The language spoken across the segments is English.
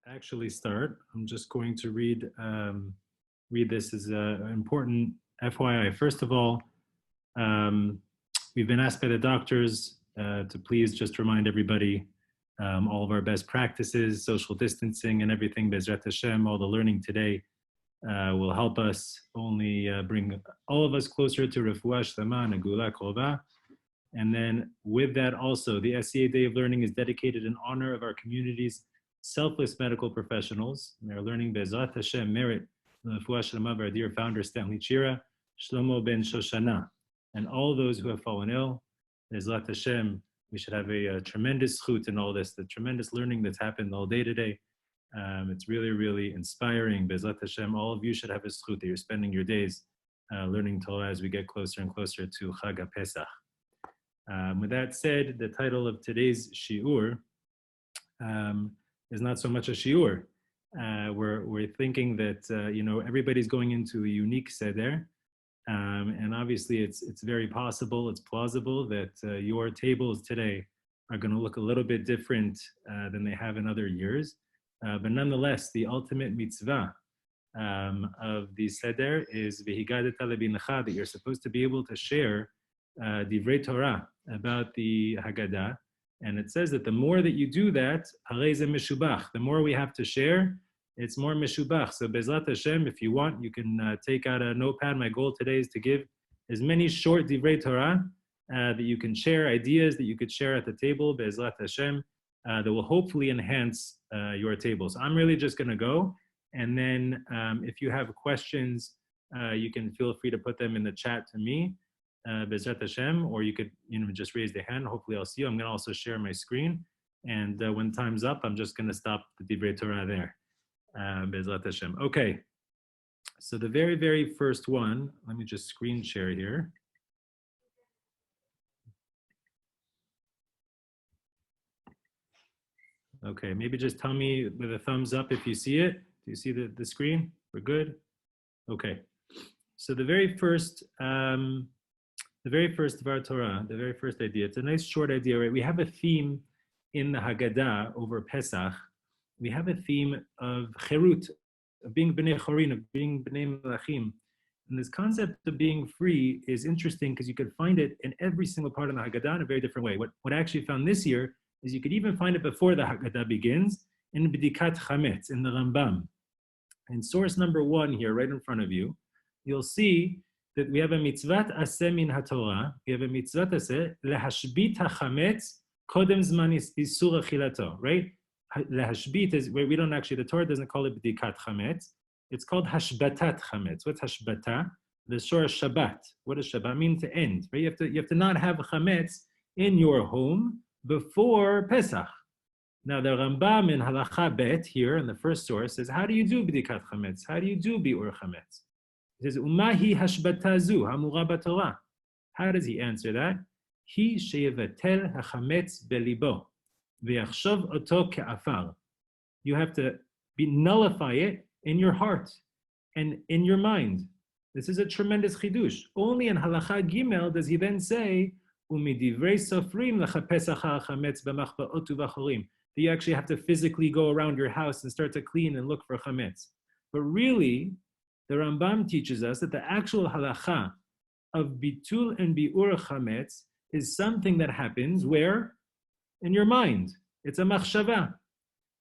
actually start. I'm just going to read this as an important FYI. First of all, we've been asked by the doctors to please just remind everybody all of our best practices, social distancing and everything. Bezrat Hashem, all the learning today will help us only bring all of us closer to Refuah Shelemah and Gula Krova. And then with that also, the SCA Day of Learning is dedicated in honor of our community's selfless medical professionals. And they're learning Bezrat Hashem merit Refuah Shelemah of our dear founder Stanley Chera, Shlomo Ben Shoshana, and all those who have fallen ill. Bezrat Hashem, we should have a tremendous chut in all this, the tremendous learning that's happened all day today. It's really, really inspiring. Bezrat Hashem, all of you should have a zchut that you're spending your days learning Torah as we get closer and closer to Chag Pesah. With that said, the title of today's shiur is not so much a shiur. We're thinking that everybody's going into a unique Seder, and obviously it's very possible, it's plausible that your tables today are going to look a little bit different than they have in other years. But nonetheless, the ultimate mitzvah of the Seder is V'higadeta lebincha, that you're supposed to be able to share Divrei Torah about the Haggadah. And it says that the more that you do that, harei ze meshubach, the more we have to share, it's more meshubach. So Bezrat Hashem, if you want, you can take out a notepad. My goal today is to give as many short Divrei Torah that you can share, ideas that you could share at the table, Bezrat Hashem, that will hopefully enhance your table. So I'm really just going to go. And then if you have questions, you can feel free to put them in the chat to me, Bezrat Hashem, or you could just raise the hand. Hopefully I'll see you. I'm going to also share my screen. And when time's up, I'm just going to stop the Divrei Torah there. Bezrat Hashem. Okay. So the very, very first one, let me just screen share here. Okay, maybe just tell me with a thumbs up if you see it. Do you see the screen? We're good? Okay. So the very first of our Torah, the very first idea, it's a nice short idea, right? We have a theme in the Haggadah over Pesach. We have a theme of cherut, of being b'nei chorin, of being b'nei melachim. And this concept of being free is interesting because you could find it in every single part of the Haggadah in a very different way. What I actually found this year is you could even find it before the Haggadah begins in B'dikat Chametz, in the Rambam. In source number 1 here, right in front of you, you'll see that we have a mitzvat aseh min haTorah. We have a mitzvat aseh lehashbit hachametz kodem zman isur achilato. Right? Lehashbit is where we don't actually. The Torah doesn't call it b'dikat chametz. It's called hashbatat chametz. What's hashbata? The shor Shabbat. What does Shabbat mean? To end. Right? You have to not have chametz in your home before Pesach. Now the Rambam in Halacha Bet here in the first source says, how do you do b'dikat chametz? How do you do bi'ur chametz? He says, Umahi hashbatazu hamura b'Torah. How does he answer that? He sheyevatel hachametz belibo v'yachshov oto ke'afar. You have to nullify it in your heart and in your mind. This is a tremendous chidush. Only in Halacha Gimel does he then say, Umidivrei sofrim lachapesach hachametz b'machbaot u'vachorim. That you actually have to physically go around your house and start to clean and look for chametz. But really, the Rambam teaches us that the actual halacha of bitul and biur chametz is something that happens where? In your mind. It's a machshava.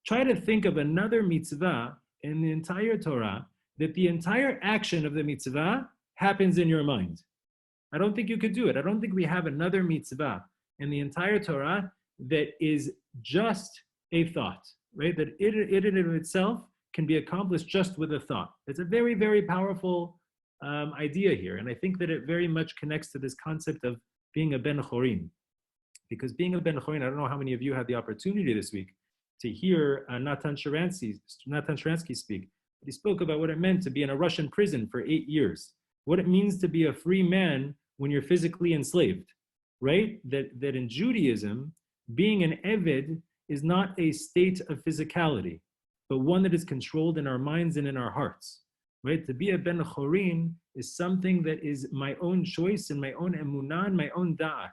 Try to think of another mitzvah in the entire Torah that the entire action of the mitzvah happens in your mind. I don't think you could do it. I don't think we have another mitzvah in the entire Torah that is just a thought, right? That it in of itself can be accomplished just with a thought. It's a very, very powerful idea here. And I think that it very much connects to this concept of being a ben chorin. Because being a ben chorin, I don't know how many of you had the opportunity this week to hear Natan Sharansky speak. He spoke about what it meant to be in a Russian prison for 8 years. What it means to be a free man when you're physically enslaved, right? That in Judaism, being an Eved is not a state of physicality, but one that is controlled in our minds and in our hearts, right? To be a ben chorin is something that is my own choice and my own emunah and my own da'at.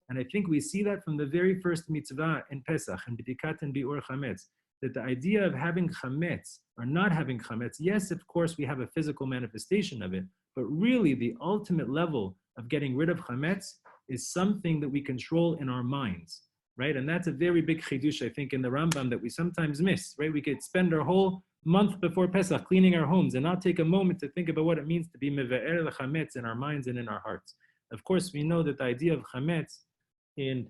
And I think we see that from the very first mitzvah in Pesach, and B'dikat and Bi'ur Chametz, that the idea of having chametz or not having chametz, yes, of course, we have a physical manifestation of it, but really the ultimate level of getting rid of chametz is something that we control in our minds, right? And that's a very big chidush, I think, in the Rambam that we sometimes miss, right? We could spend our whole month before Pesach cleaning our homes and not take a moment to think about what it means to be meve'er l'chametz in our minds and in our hearts. Of course, we know that the idea of chametz in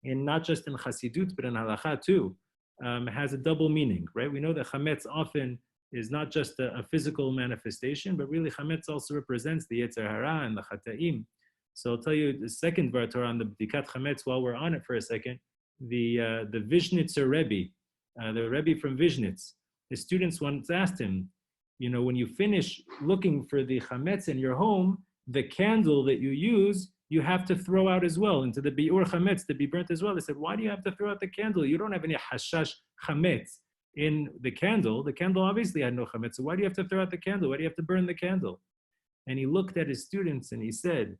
not just in Chassidut, but in Halacha too, has a double meaning, right? We know that chametz often is not just a physical manifestation, but really chametz also represents the Yetzer Hara and the Chata'im. So I'll tell you the second Var Torah on the Bdikat Chametz while we're on it for a second. The Vishnitzer Rebbe, the Rebbe from Vishnitz, his students once asked him, you know, when you finish looking for the chametz in your home, the candle that you use, you have to throw out as well into the biur chametz to be burnt as well. They said, why do you have to throw out the candle? You don't have any hashash chametz in the candle. The candle obviously had no chametz. So why do you have to throw out the candle? Why do you have to burn the candle? And he looked at his students and he said,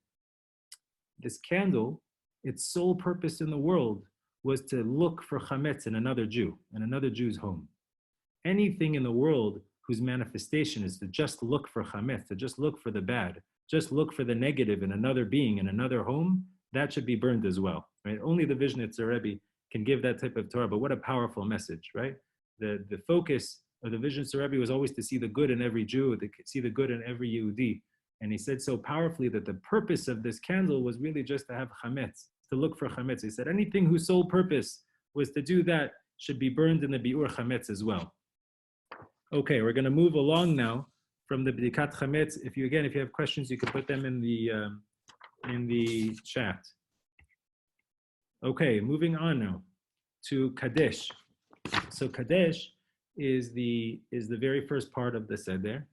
this candle, its sole purpose in the world was to look for chametz in another Jew, in another Jew's home. Anything in the world whose manifestation is to just look for chametz, to just look for the bad, just look for the negative in another being, in another home, that should be burned as well, right? Only the Vishnitzer Rebbe can give that type of Torah, but what a powerful message, right? The focus of the Vishnitzer Rebbe was always to see the good in every Jew, to see the good in every Yehudi. And he said so powerfully that the purpose of this candle was really just to have chametz, to look for chametz. He said anything whose sole purpose was to do that should be burned in the biur chametz as well. Okay, we're going to move along now from the bdikat chametz. If you have questions, you can put them in the chat. Okay, moving on now to Kadesh. So Kadesh is the very first part of the Seder,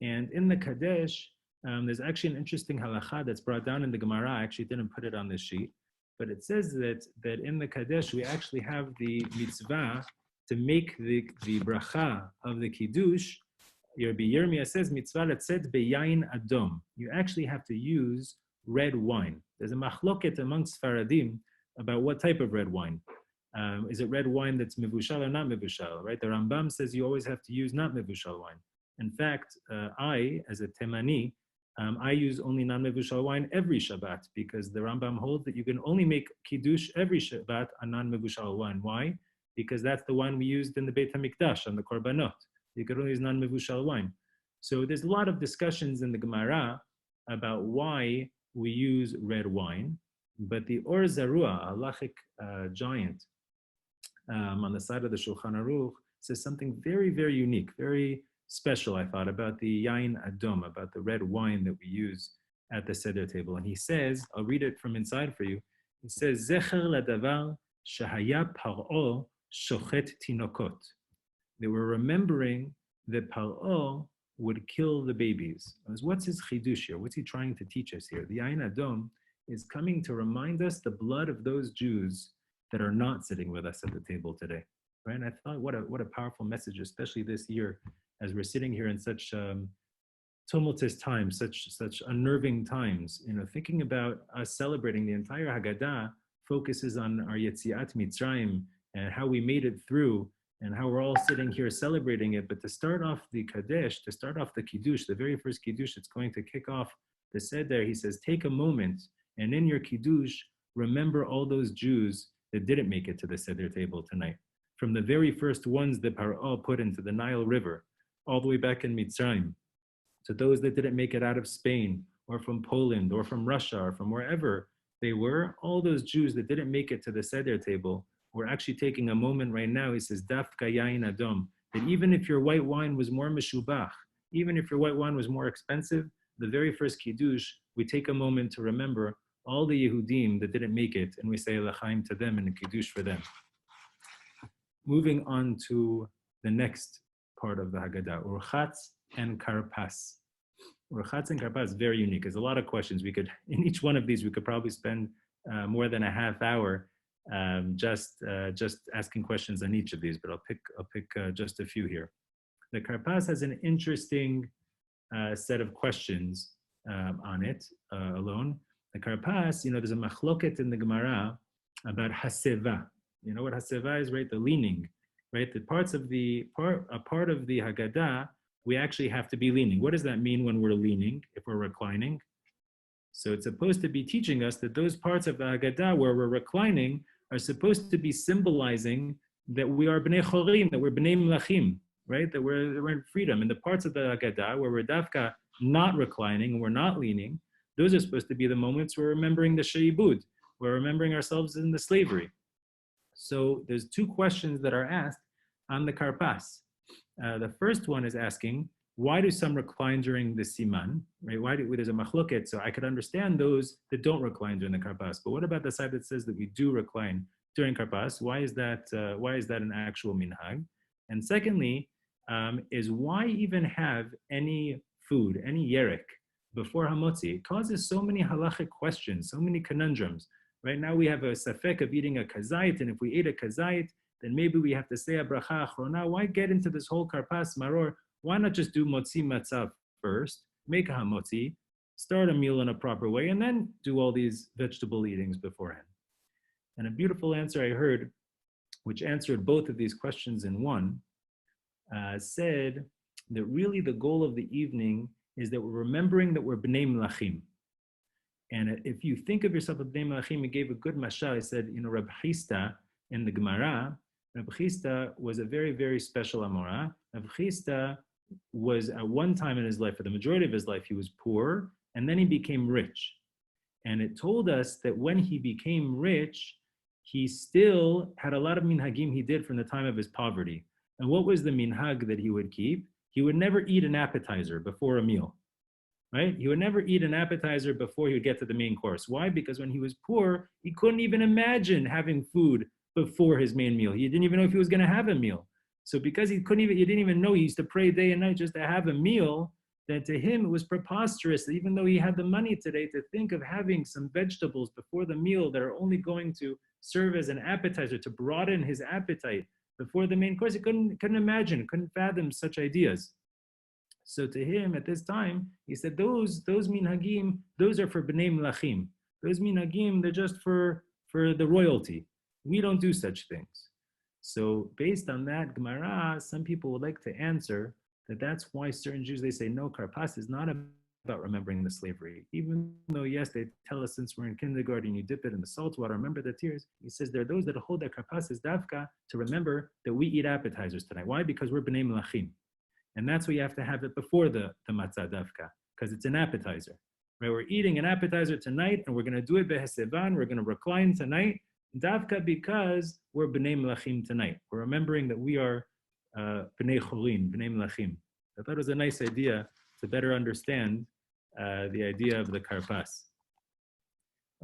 and in the Kadesh, there's actually an interesting halacha that's brought down in the Gemara. I actually didn't put it on this sheet, but it says that in the Kadesh we actually have the mitzvah to make the bracha of the kiddush. Rabbi Yirmiyah says mitzvah letzet beyayin adom. You actually have to use red wine. There's a machloket amongst Faradim about what type of red wine. Is it red wine that's mevushal or not mevushal, right? The Rambam says you always have to use not mevushal wine. In fact, I, as a Temani, I use only non-mevushal wine every Shabbat because the Rambam holds that you can only make kiddush every Shabbat on non-mevushal wine. Why? Because that's the wine we used in the Beit HaMikdash on the Korbanot. You could only use non-mevushal wine. So there's a lot of discussions in the Gemara about why we use red wine, but the Or Zarua, a halachic giant, on the side of the Shulchan Aruch, says something very, very unique, very special, I thought, about the yain adom, about the red wine that we use at the Seder table. And he says, I'll read it from inside for you. He says, Zecher ladavar shahaya par'o shochet tinokot. They were remembering that Par'o would kill the babies. What's his chidush here? What's he trying to teach us here? The yain adom is coming to remind us the blood of those Jews that are not sitting with us at the table today. Right? And I thought, what a powerful message, especially this year, as we're sitting here in such tumultuous times, such unnerving times. You know, thinking about us celebrating the entire Haggadah focuses on our Yetziat Mitzrayim and how we made it through, and how we're all sitting here celebrating it. But to start off the Kadesh, to start off the Kiddush, the very first Kiddush that's going to kick off the Seder, he says, take a moment and in your Kiddush, remember all those Jews that didn't make it to the Seder table tonight. From the very first ones that Paro put into the Nile River, all the way back in Mitzrayim, to those that didn't make it out of Spain, or from Poland, or from Russia, or from wherever they were, all those Jews that didn't make it to the Seder table, we're actually taking a moment right now, he says, Dafka Yain Adom, that even if your white wine was more meshubach, even if your white wine was more expensive, the very first Kiddush, we take a moment to remember all the Yehudim that didn't make it, and we say L'chaim to them and a Kiddush for them. Moving on to the next part of the Haggadah, Urchatz and Karpas. Urchatz and Karpas, very unique. There's a lot of questions. We could, in each one of these, we could probably spend more than a half hour just asking questions on each of these, but I'll pick just a few here. The Karpas has an interesting set of questions on it alone. The Karpas, there's a machloket in the Gemara about haseva. You know what haseva is, right? The leaning, right? The a part of the Haggadah, we actually have to be leaning. What does that mean when we're leaning, if we're reclining? So it's supposed to be teaching us that those parts of the Haggadah where we're reclining are supposed to be symbolizing that we are bnei chorim, that we're bnei melachim, right? That we're in freedom. And the parts of the Haggadah where we're dafka not reclining and we're not leaning, those are supposed to be the moments we're remembering the sheibud, we're remembering ourselves in the slavery. So there's two questions that are asked on the karpas. The first one is asking, why do some recline during the siman, right? Why do there's a machloket? So I could understand those that don't recline during the karpas. But what about the side that says that we do recline during karpas? Why is that an actual minhag? And secondly, is why even have any food, any yerek, before hamotzi? It causes so many halachic questions, so many conundrums. Right now we have a safek of eating a kazait, and if we ate a kazait, then maybe we have to say a bracha achrona. Why get into this whole karpas maror? Why not just do motzi matzah first, make a hamotzi, start a meal in a proper way, and then do all these vegetable eatings beforehand? And a beautiful answer I heard, which answered both of these questions in one, said that really the goal of the evening is that we're remembering that we're bnei melachim. And if you think of yourself as bnei melachim, he gave a good mashal. He said, Rabbi Chisda in the Gemara, Rabbi Chisda was a very, very special Amora. Rabbi Chisda was at one time in his life, for the majority of his life, he was poor, and then he became rich. And it told us that when he became rich, he still had a lot of minhagim he did from the time of his poverty. And what was the minhag that he would keep? He would never eat an appetizer before a meal, right? He would never eat an appetizer before he would get to the main course. Why? Because when he was poor, he couldn't even imagine having food before his main meal. He didn't even know if he was going to have a meal. So because he didn't even know, he used to pray day and night just to have a meal, that to him it was preposterous, even though he had the money today, to think of having some vegetables before the meal that are only going to serve as an appetizer, to broaden his appetite before the main course. He couldn't imagine, couldn't fathom such ideas. So to him at this time, he said, those minhagim, those are for bnei melachim. Those minhagim, they're just for the royalty. We don't do such things. So based on that Gemara, some people would like to answer that that's why certain Jews, they say, no, karpas is not about remembering the slavery. Even though, yes, they tell us since we're in kindergarten, you dip it in the salt water, remember the tears. He says there are those that hold that karpas is dafka to remember that we eat appetizers tonight. Why? Because we're bnei melachim. And that's why you have to have it before the matzah dafka, because it's an appetizer. Right? We're eating an appetizer tonight, and we're going to do it behesevan, we're going to recline tonight, dafka because we're bnei melachim tonight. We're remembering that we are bnei chorim, bnei melachim. I thought it was a nice idea to better understand the idea of the karpas.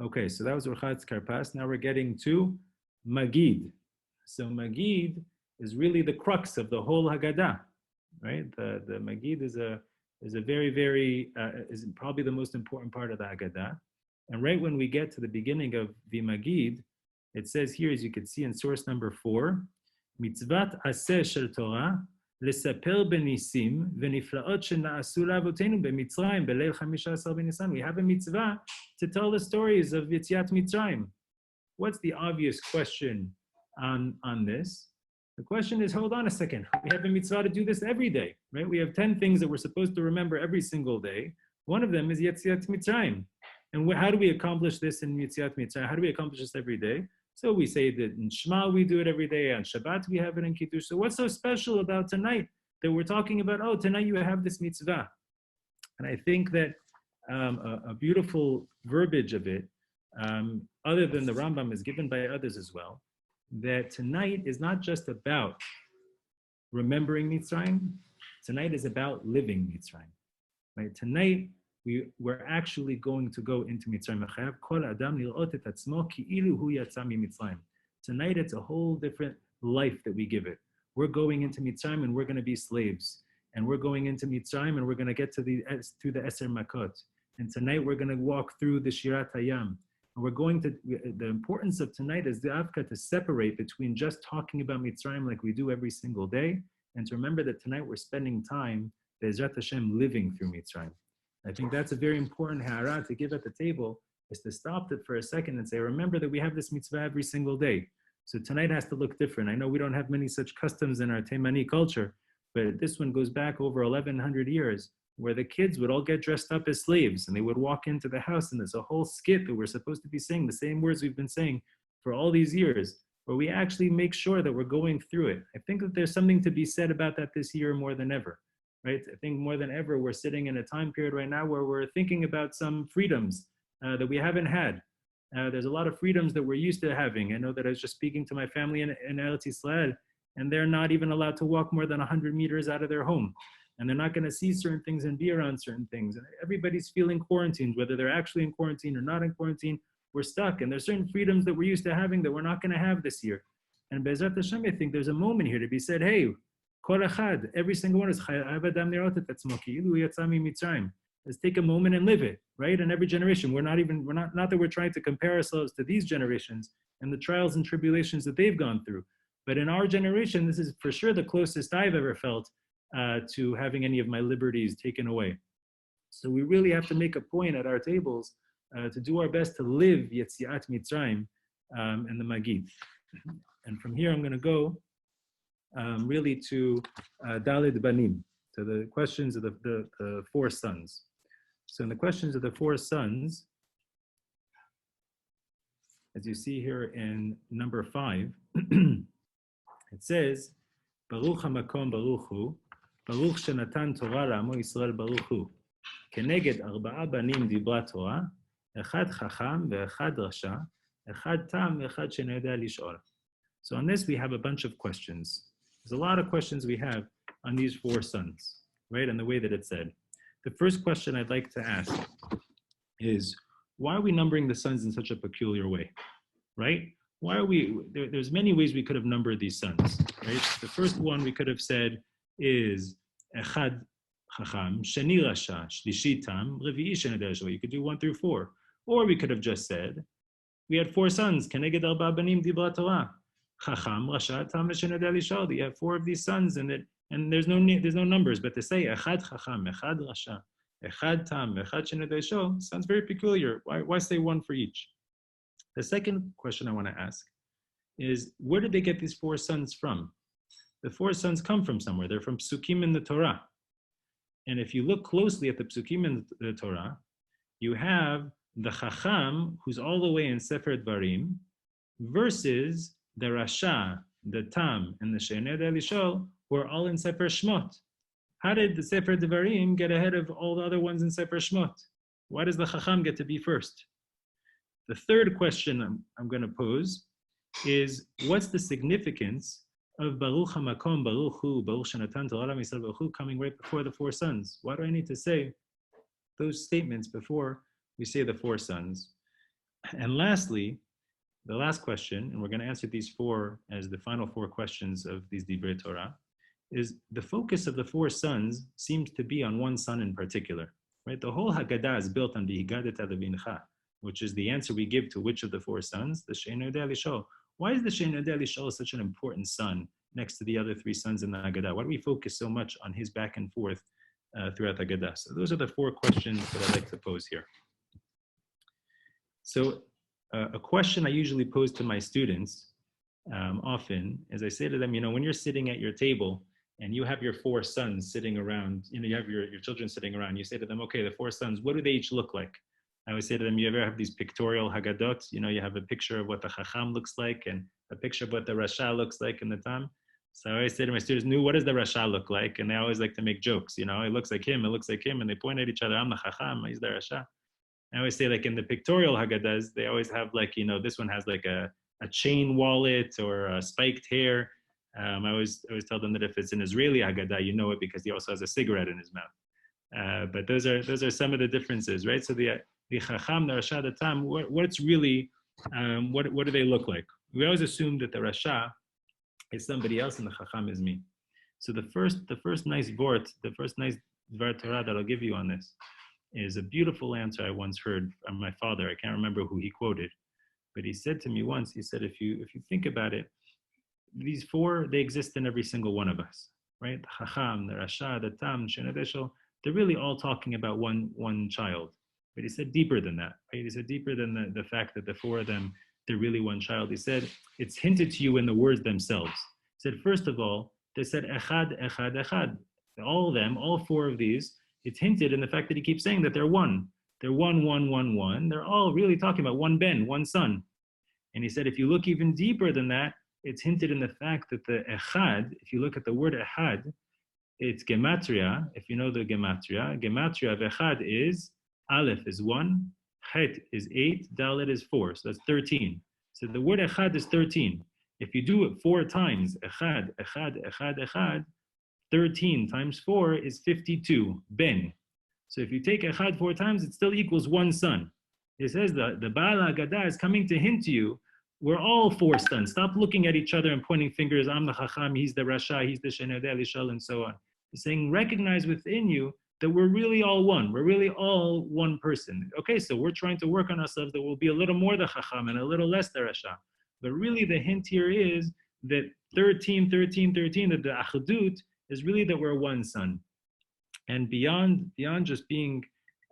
Okay, so that was Urchat's karpas. Now we're getting to magid. So magid is really the crux of the whole Haggadah, right? The magid is a very, very, is probably the most important part of the Haggadah. And right when we get to the beginning of the magid, it says here, as you can see in source number 4, mitzvat aseh shel Torah, lesaper benisim v'niflaot shena'asu la'avotenu b'Mitzrayim b'leil 15 b'Nisan. We have a mitzvah to tell the stories of Yetziat Mitzrayim. What's the obvious question on this? The question is, hold on a second. We have a mitzvah to do this every day, right? We have 10 things that we're supposed to remember every single day. One of them is Yetziat Mitzrayim. And how do we accomplish this in Yetziat Mitzrayim? How do we accomplish this every day? So we say that in Shema we do it every day, on Shabbat we have it in Kiddush. So what's so special about tonight that we're talking about, oh, tonight you have this mitzvah? And I think that a beautiful verbiage of it, other than the Rambam, is given by others as well, that tonight is not just about remembering Mitzrayim, tonight is about living Mitzrayim. Right? Tonight, we're actually going to go into Mitzrayim. Tonight, it's a whole different life that we give it. We're going into Mitzrayim and we're going to be slaves. And we're going into Mitzrayim and we're going to get to the Eser Makot. And tonight, we're going to walk through the Shirat Hayam. And we're going to, the importance of tonight is the Avka to separate between just talking about Mitzrayim like we do every single day, and to remember that tonight we're spending time, Be'ezrat Hashem, living through Mitzrayim. I think that's a very important ha'ara to give at the table, is to stop it for a second and say, remember that we have this mitzvah every single day. So tonight has to look different. I know we don't have many such customs in our Taimani culture, but this one goes back over 1,100 years, where the kids would all get dressed up as slaves and they would walk into the house, and there's a whole skit that we're supposed to be saying the same words we've been saying for all these years, where we actually make sure that we're going through it. I think that there's something to be said about that this year more than ever, right? I think more than ever, we're sitting in a time period right now where we're thinking about some freedoms that we haven't had. There's a lot of freedoms that we're used to having. I know that I was just speaking to my family in Eretz Yisrael, and they're not even allowed to walk more than 100 meters out of their home. And they're not going to see certain things and be around certain things. And everybody's feeling quarantined, whether they're actually in quarantine or not in quarantine. We're stuck. And there's certain freedoms that we're used to having that we're not going to have this year. And Be'ezrat Hashem, I think there's a moment here to be said, hey, kol echad, every single one is chayav adam lirot et atzmo ki'ilu yatsa mitzrayim. Let's take a moment and live it, right? And every generation, not that we're trying to compare ourselves to these generations and the trials and tribulations that they've gone through. But in our generation, this is for sure the closest I've ever felt to having any of my liberties taken away. So we really have to make a point at our tables to do our best to live Yetziat Mitzrayim and the Magid. And from here, I'm going to go really to Daled Banim, to the questions of the four sons. So in the questions of the four sons, as you see here in number 5, it says, Baruch HaMakom Baruch Hu, Baruch Shenatan Torah La'amo Yisrael Baruch Hu, Keneged Arba'a Banim Dibra Torah, Echad Chacham ve'echad Rasha, Echad Tam ve'echad She'eno Yodea Lish'ol. So on this we have a bunch of questions. There's a lot of questions we have on these four sons, right? And the way that it's said. The first question I'd like to ask is, why are we numbering the sons in such a peculiar way, right? Why are we, there's many ways we could have numbered these sons, right? The first one we could have said is, Echad Chacham, Sheni Rasha, Shlishi Tam, Revi'i She'eno Yodea Lish'ol. You could do 1 through 4. Or we could have just said, we had 4 sons, Keneged Arba'a Banim Dibra Torah, Chacham, Rasha, Tam, She'eno Yodea Lish'ol. You have 4 of these sons, and there's no numbers, but to say Echad Chacham, Echad Rasha, Echad Tam, Echad She'eno Yodea Lish'ol sounds very peculiar. Why say 1 for each? The second question I want to ask is, where did they get these 4 sons from? The 4 sons come from somewhere. They're from Psukim in the Torah. And if you look closely at the Psukim in the Torah, you have the Chacham, who's all the way in Sefer Dvarim, versus the Rasha, the Tam, and the She'eno Yodea Lish'ol, who are all in Sefer Shmot. How did the Sefer Dvarim get ahead of all the other ones in Sefer Shmot? Why does the Chacham get to be first? The third question I'm going to pose is, what's the significance of Baruch HaMakom Baruch Hu, Baruch Shenatan Torah La'am Yisrael Baruch Hu coming right before the 4 sons? Why do I need to say those statements before we say the 4 sons? And lastly, the last question, and we're going to answer these 4 as the final 4 questions of these Divrei Torah, is the focus of the 4 sons seems to be on one son in particular, right? The whole Haggadah is built on V'higadeta levincha, which is the answer we give to which of the 4 sons? The She'eno Yodea Lish'ol. Why is the She'eno Yodea Lish'ol such an important son next to the other 3 sons in the Haggadah? Why do we focus so much on his back and forth throughout the Haggadah? So those are the 4 questions that I'd like to pose here. So a question I usually pose to my students often is, I say to them, when you're sitting at your table and you have your 4 sons sitting around, you have your children sitting around, you say to them, okay, the 4 sons, what do they each look like? I always say to them, you ever have these pictorial Haggadot? You have a picture of what the Chacham looks like and a picture of what the Rasha looks like in the Tam. So I always say to my students, what does the Rasha look like? And they always like to make jokes, it looks like him, and they point at each other, I'm the Chacham, he's the Rasha. I always say, like in the pictorial Haggadahs, they always have like, this one has like a chain wallet or a spiked hair. I always tell them that if it's an Israeli Haggadah, you know it because he also has a cigarette in his mouth. But those are some of the differences, right? So the Chacham, the Rasha, the Tam, what's really, what do they look like? We always assume that the Rasha is somebody else and the Chacham is me. So the first nice vort, the first nice Dvar Torah that I'll give you on this is a beautiful answer I once heard from my father. I can't remember who he quoted, but he said to me once, he said, if you think about it, these 4, they exist in every single one of us, right? The Chacham, the Rasha, the Tam, She'eno Yodea Lish'ol, they're really all talking about one child. But he said deeper than that, right? He said deeper than the fact that the 4 of them, they're really one child. He said, it's hinted to you in the words themselves. He said, first of all, they said, echad, echad, echad. All of them, all four of these, it's hinted in the fact that he keeps saying that they're one. They're one, one, one, one. They're all really talking about one ben, one son. And he said, if you look even deeper than that, it's hinted in the fact that the echad, if you look at the word echad, it's gematria. If you know the gematria of echad is aleph is 1, het is 8, dalet is 4. So that's 13. So the word echad is 13. If you do it 4 times, echad, echad, echad, echad, 13 times 4 is 52, ben. So if you take echad 4 times, it still equals 1 son. It says that the Baal Haggadah is coming to hint to you, we're all 4 sons. Stop looking at each other and pointing fingers, I'm the Chacham, he's the Rasha, he's the Shenadeh Lishal, and so on. He's saying, recognize within you that we're really all one. We're really all one person. Okay, so we're trying to work on ourselves that we'll be a little more the Chacham and a little less the Rasha. But really the hint here is that 13, 13, 13, that the Achadut is really that we're one son. And beyond just being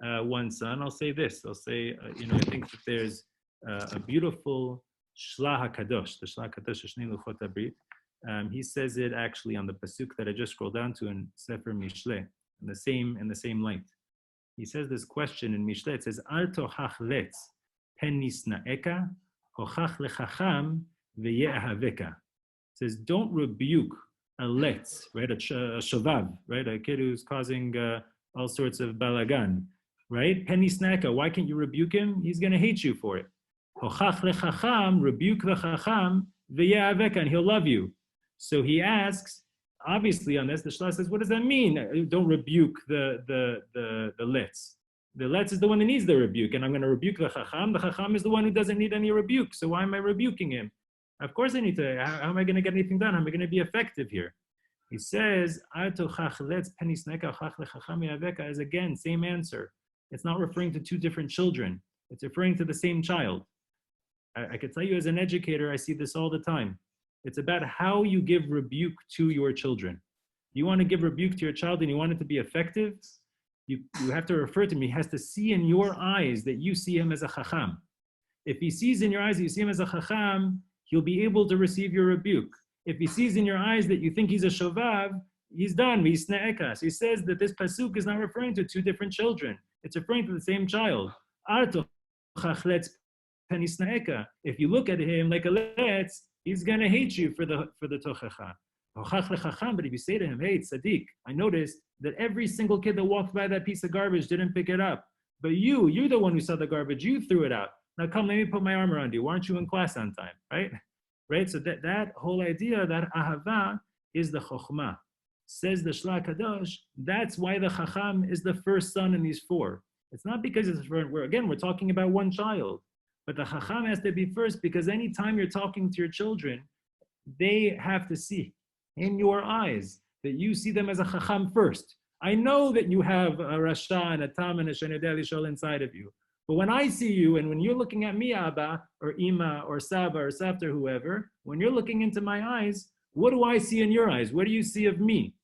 one son, I'll say this. I'll say, I think that there's a beautiful Shlah HaKadosh, the Shlah HaKadosh, Shnei Luchot HaBrit. He says it actually on the pasuk that I just scrolled down to in Sefer Mishle, in the same light. He says this question in Mishle. It says, Al tochach letz pen nisna'eka hochach lechacham v'ye'ahaveka. It says, don't rebuke a letz, right? A shovav, right? A kid who's causing all sorts of balagan, right? Pen nisna'eka. Why can't you rebuke him? He's going to hate you for it. Hochach lechacham, rebuke the chacham v'ye'ahaveka, and he'll love you. So he asks, obviously on this, the Shlah says, what does that mean? Don't rebuke the letz. The letz is the one that needs the rebuke, and I'm going to rebuke the chacham. The chacham is the one who doesn't need any rebuke, so why am I rebuking him? Of course I need to, how am I going to get anything done? How am I going to be effective here? He says, is again, same answer. It's not referring to 2 different children. It's referring to the same child. I could tell you as an educator, I see this all the time. It's about how you give rebuke to your children. You want to give rebuke to your child and you want it to be effective, you have to refer to him. He has to see in your eyes that you see him as a chacham. If he sees in your eyes that you see him as a chacham, he'll be able to receive your rebuke. If he sees in your eyes that you think he's a shovav, he's done. So he says that this pasuk is not referring to 2 different children. It's referring to the same child. If you look at him like a letz, he's going to hate you for the tochacha. But if you say to him, hey, Tzaddik, I noticed that every single kid that walked by that piece of garbage didn't pick it up. But you're the one who saw the garbage. You threw it out. Now come, let me put my arm around you. Why aren't you in class on time, right? Right? So that whole idea, that ahava, is the chokhmah. Says the Shlah Kadosh, that's why the chacham is the first son in these 4. It's not because we're talking about one child. But the chacham has to be first, because anytime you're talking to your children, they have to see in your eyes that you see them as a chacham first. I know that you have a rasha and a tam and a shenadeh lishol inside of you. But when I see you, and when you're looking at me, Abba, or Ima, or Saba, or Savta, or whoever, when you're looking into my eyes, what do I see in your eyes? What do you see of me?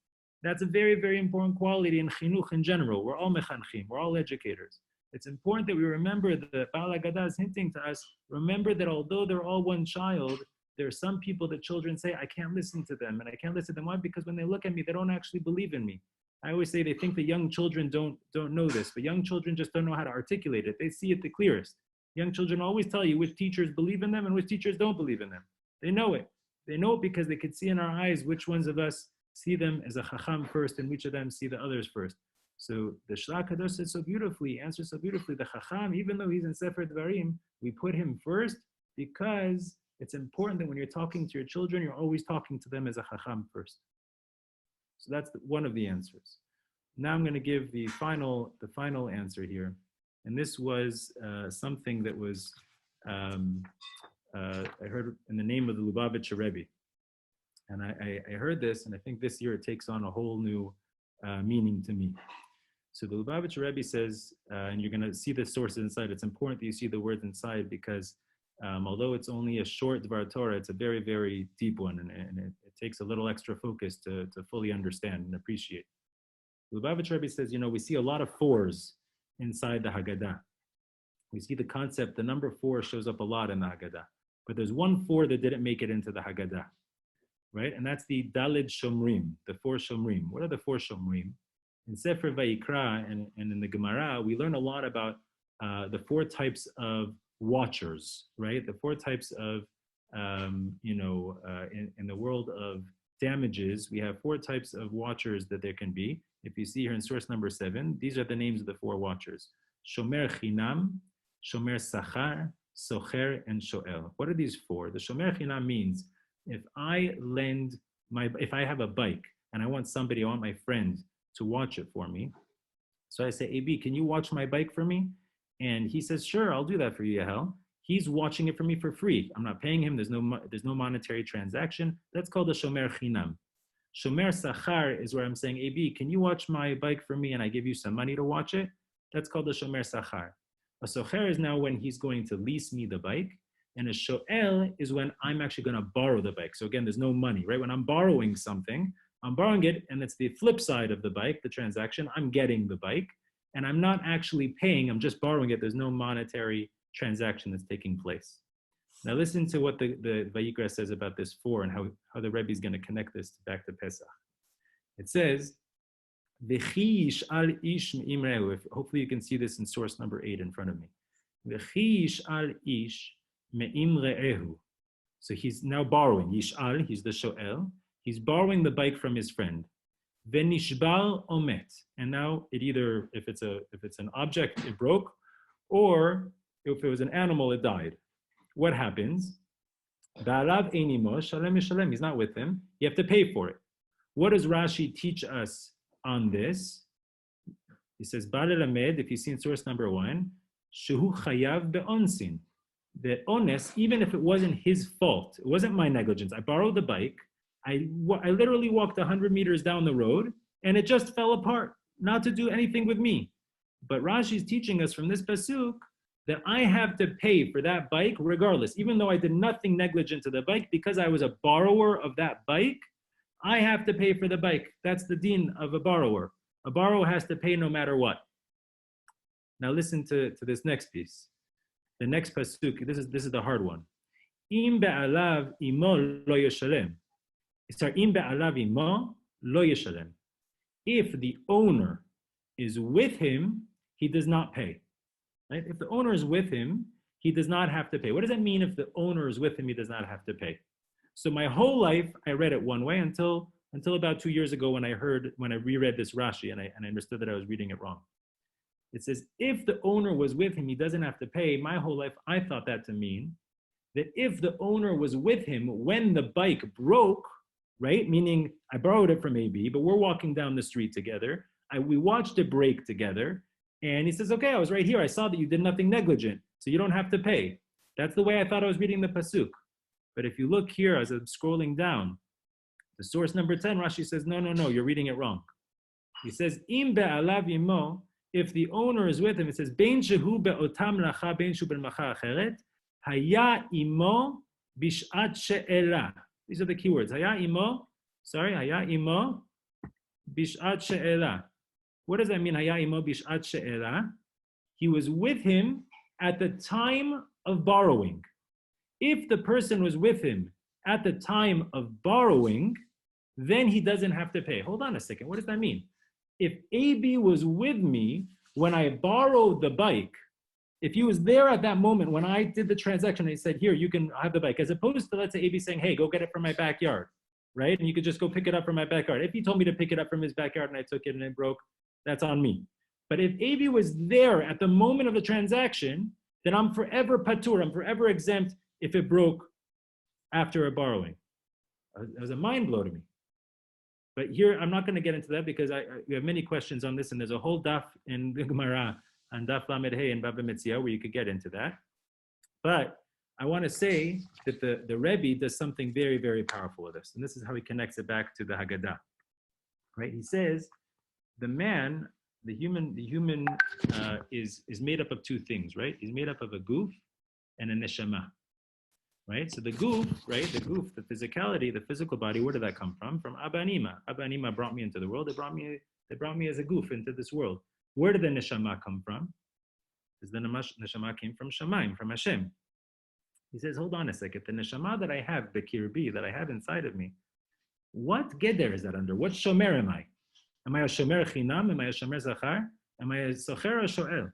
That's a very, very important quality in chinuch in general. We're all mechanchim. We're all educators. It's important that we remember that Baal Haggadah is hinting to us, remember that although they're all one child, there are some people that children say, I can't listen to them. And I can't listen to them. Why? Because when they look at me, they don't actually believe in me. I always say they think that young children don't know this, but young children just don't know how to articulate it. They see it the clearest. Young children always tell you which teachers believe in them and which teachers don't believe in them. They know it. They know it because they could see in our eyes which ones of us see them as a chacham first and which of them see the others first. So the Shlah Kadosh said so beautifully, answers so beautifully, the chacham, even though he's in Sefer Dvarim, we put him first because it's important that when you're talking to your children, you're always talking to them as a chacham first. So that's one of the answers. Now I'm going to give the final answer here. And this was something that was, I heard in the name of the Lubavitcher Rebbe. And I heard this, and I think this year it takes on a whole new meaning to me. So the Lubavitcher Rebbe says, and you're going to see the sources inside, it's important that you see the words inside because although it's only a short Dvar Torah, it's a very, very deep one, and it takes a little extra focus to fully understand and appreciate. The Lubavitcher Rebbe says, we see a lot of 4s inside the Haggadah. We see the concept, the number 4 shows up a lot in the Haggadah. But there's 1/4 that didn't make it into the Haggadah, right? And that's the Daled Shomrim, the 4 Shomrim. What are the 4 Shomrim? In Sefer Vayikra and in the Gemara, we learn a lot about the 4 types of watchers, right? The 4 types of, in the world of damages, we have 4 types of watchers that there can be. If you see here in source number 7, these are the names of the 4 watchers. Shomer Chinam, Shomer Sachar, Socher, and Shoel. What are these 4? The Shomer Chinam means if I have a bike and I want my friend to watch it for me. So I say, AB, can you watch my bike for me? And he says, sure, I'll do that for you, Yahel. He's watching it for me for free. I'm not paying him. There's no monetary transaction. That's called a Shomer Chinam. Shomer Sachar is where I'm saying, AB, can you watch my bike for me and I give you some money to watch it? That's called a Shomer Sachar. A Socher is now when he's going to lease me the bike. And a Shoel is when I'm actually going to borrow the bike. So again, there's no money, right? When I'm borrowing something, I'm borrowing it, and it's the flip side of the bike, the transaction. I'm getting the bike, and I'm not actually paying. I'm just borrowing it. There's no monetary transaction that's taking place. Now listen to what the Vayikra says about this 4 and how the Rebbe is going to connect this back to Pesach. It says, hopefully you can see this in source number 8 in front of me. So he's now borrowing. Yish'al, he's the Shoel. He's borrowing the bike from his friend. Venishbal omet. And now it either, if it's an object, it broke, or if it was an animal, it died. What happens? Ba'alav einimo, shalem yishalem. He's not with him. You have to pay for it. What does Rashi teach us on this? He says, Ba'al lamed, if you see in source number 1, shehu chayav be'onsin. The ones, even if it wasn't his fault, it wasn't my negligence. I borrowed the bike. I literally walked 100 meters down the road and it just fell apart, not to do anything with me. But Rashi is teaching us from this pasuk that I have to pay for that bike regardless, even though I did nothing negligent to the bike, because I was a borrower of that bike, I have to pay for the bike. That's the din of a borrower. A borrower has to pay no matter what. Now listen to this next piece. The next pasuk, this is the hard one. Im be'alav imo lo yeshalem. If the owner is with him, he does not pay. Right? If the owner is with him, he does not have to pay. What does that mean if the owner is with him, he does not have to pay? So my whole life, I read it one way until about 2 years ago when I reread this Rashi and I understood that I was reading it wrong. It says, if the owner was with him, he doesn't have to pay. My whole life, I thought that to mean that if the owner was with him when the bike broke, right? Meaning I borrowed it from AB, but we're walking down the street together. We watched it break together. And he says, okay, I was right here. I saw that you did nothing negligent, so you don't have to pay. That's the way I thought I was reading the pasuk. But if you look here, as I'm scrolling down, the source number 10, Rashi says, no, you're reading it wrong. He says, im be'alav imo, if the owner is with him, it says, bein shehu be'otam lacha, bein shehu be'macha acheret, haya imo bish'at she'ela. These are the keywords. Haya imo bish'at she'ela. What does that mean? Haya imo bish'at she'ela. He was with him at the time of borrowing. If the person was with him at the time of borrowing, then he doesn't have to pay. Hold on a second. What does that mean? If AB was with me when I borrowed the bike, if he was there at that moment when I did the transaction and he said, here, you can have the bike, as opposed to, let's say, AB saying, hey, go get it from my backyard, right? And you could just go pick it up from my backyard. If he told me to pick it up from his backyard and I took it and it broke, that's on me. But if AB was there at the moment of the transaction, then I'm forever patur, I'm forever exempt if it broke after a borrowing. It was a mind blow to me. But here, I'm not going to get into that because we have many questions on this, and there's a whole daf in the Gemara on Daf Lamed Hey and Baba Metzia where you could get into that. But I want to say that the Rebbe does something very, very powerful with this, and this is how he connects it back to the Haggadah. Right? He says the man, the human is made up of two things. Right? He's made up of a guf and a neshama. Right? So the guf, right? The guf, the physicality, the physical body, where did that come from? From Abba and Ima. Abba and Ima brought me into the world. They brought me as a guf into this world. Where did the neshama come from? Because the neshama came from Shemaim, from Hashem. He says, hold on a second. The neshama that I have, the kirbi, that I have inside of me, what geder is that under? What shomer am I? Am I a shomer chinam? Am I a shomer zachar? Am I a socher or shoel?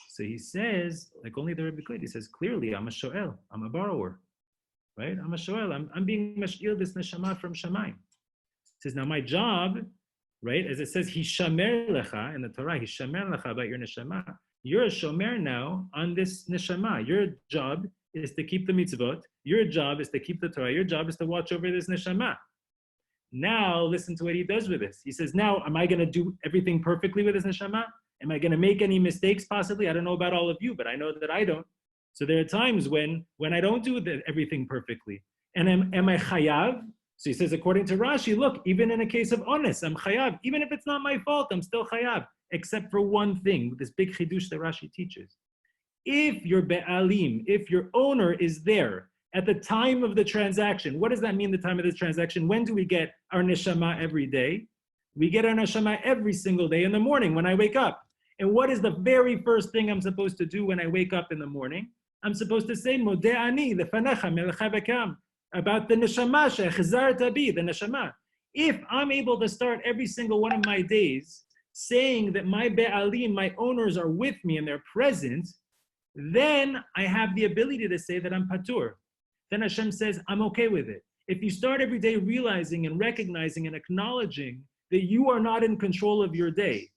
So he says, like only the Rabbi could, he says, clearly, I'm a shoel. I'm a borrower, right? I'm a shoel. I'm being mash'il this neshama from shamayim. He says, now my job, right, as it says, hishamer lecha in the Torah, hishamer lecha about your neshama. You're a shomer now on this neshama. Your job is to keep the mitzvot. Your job is to keep the Torah. Your job is to watch over this neshama. Now, listen to what he does with this. He says, now, am I going to do everything perfectly with this neshama? Am I going to make any mistakes possibly? I don't know about all of you, but I know that I don't. So there are times when I don't do everything perfectly. And am I chayav? So he says, according to Rashi, look, even in a case of honest, I'm chayav. Even if it's not my fault, I'm still chayav. Except for one thing, this big chidush that Rashi teaches. If your be'alim, if your owner is there at the time of the transaction, what does that mean, the time of the transaction? When do we get our neshama every day? We get our neshama every single day in the morning when I wake up. And what is the very first thing I'm supposed to do when I wake up in the morning? I'm supposed to say, Modeh ani lefanecha melecha v'kam, about the neshama, she'echzarta bi, the neshama. If I'm able to start every single one of my days saying that my be'alim, my owners are with me and they're present, then I have the ability to say that I'm patur. Then Hashem says, I'm okay with it. If you start every day realizing and recognizing and acknowledging that you are not in control of your day,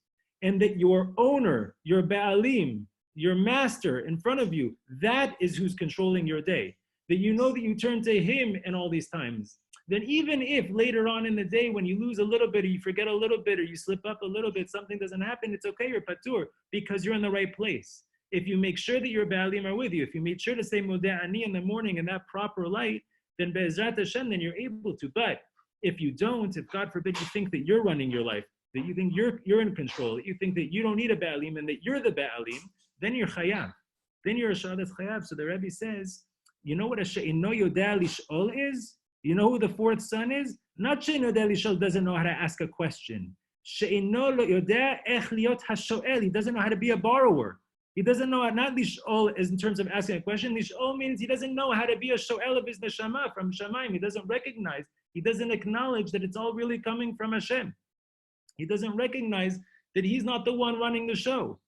and that your owner, your be'alim, your master in front of you, that is who's controlling your day. That you know that you turn to him in all these times. Then even if later on in the day when you lose a little bit or you forget a little bit or you slip up a little bit, something doesn't happen, it's okay, you're patur, because you're in the right place. If you make sure that your be'alim are with you, if you make sure to say Modeh ani in the morning in that proper light, then be'ezrat Hashem, then you're able to. But if you don't, if God forbid you think that you're running your life, that you think you're in control, that you think that you don't need a be'alim and that you're the be'alim, then you're chayav. Then you're a shadas chayav. So the Rebbe says, you know what a she'ino yodeh lish'ol is? You know who the fourth son is? Not she'ino yodeh lish'ol doesn't know how to ask a question. She'ino yodeh ech liot hasho'el. He doesn't know how to be a borrower. He doesn't know, not lish'ol is in terms of asking a question. Lish'ol means he doesn't know how to be a sho'el of his neshama from Shamayim. He doesn't recognize, he doesn't acknowledge that it's all really coming from Hashem. He doesn't recognize that he's not the one running the show.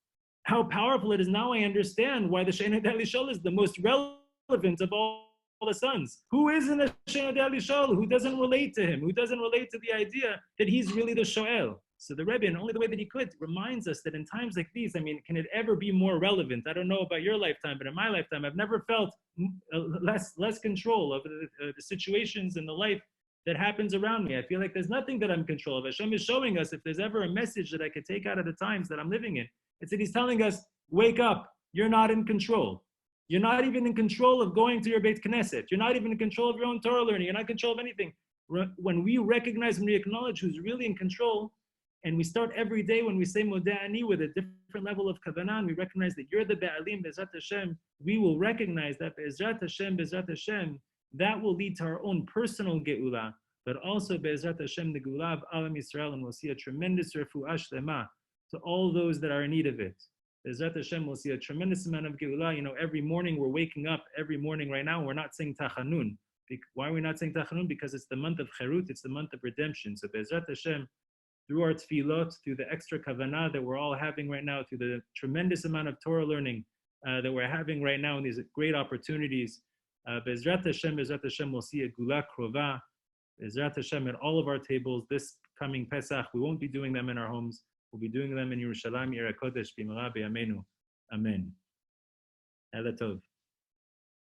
How powerful it is. Now I understand why the She'ino yodeh lish'ol is the most relevant of all the sons. Who isn't a She'ino yodeh lish'ol? Who doesn't relate to him? Who doesn't relate to the idea that he's really the sho'el? So the Rebbe, and only the way that he could, reminds us that in times like these, I mean, can it ever be more relevant? I don't know about your lifetime, but in my lifetime, I've never felt less control over the situations in the life that happens around me. I feel like there's nothing that I'm in control of. Hashem is showing us if there's ever a message that I could take out of the times that I'm living in, it's that he's telling us, wake up, you're not in control. You're not even in control of going to your Beit Knesset. You're not even in control of your own Torah learning. You're not in control of anything. When we recognize and we acknowledge who's really in control, and we start every day when we say Modeh ani with a different level of kavanah, and we recognize that you're the be'alim, Be'ezrat Hashem, we will recognize that Be'ezrat Hashem, that will lead to our own personal ge'ulah, but also Be'ezrat Hashem, the ge'ulah of Alam Yisrael, and we'll see a tremendous Refuah Shelemah to all those that are in need of it. Be'ezrat Hashem, we'll see a tremendous amount of ge'ulah. You know, every morning we're waking up, every morning right now, we're not saying Tachanun. Why are we not saying Tachanun? Because it's the month of Cherut, it's the month of redemption. So Be'ezrat Hashem, through our tefillot, through the extra kavanah that we're all having right now, through the tremendous amount of Torah learning that we're having right now, and these great opportunities, Be'ezrat Hashem, we'll see a gula krova. Be'ezrat Hashem at all of our tables this coming Pesach. We won't be doing them in our homes. We'll be doing them in Yerushalayim, Yer HaKodesh, B'mara B'yameinu. Amen. Ela Tov.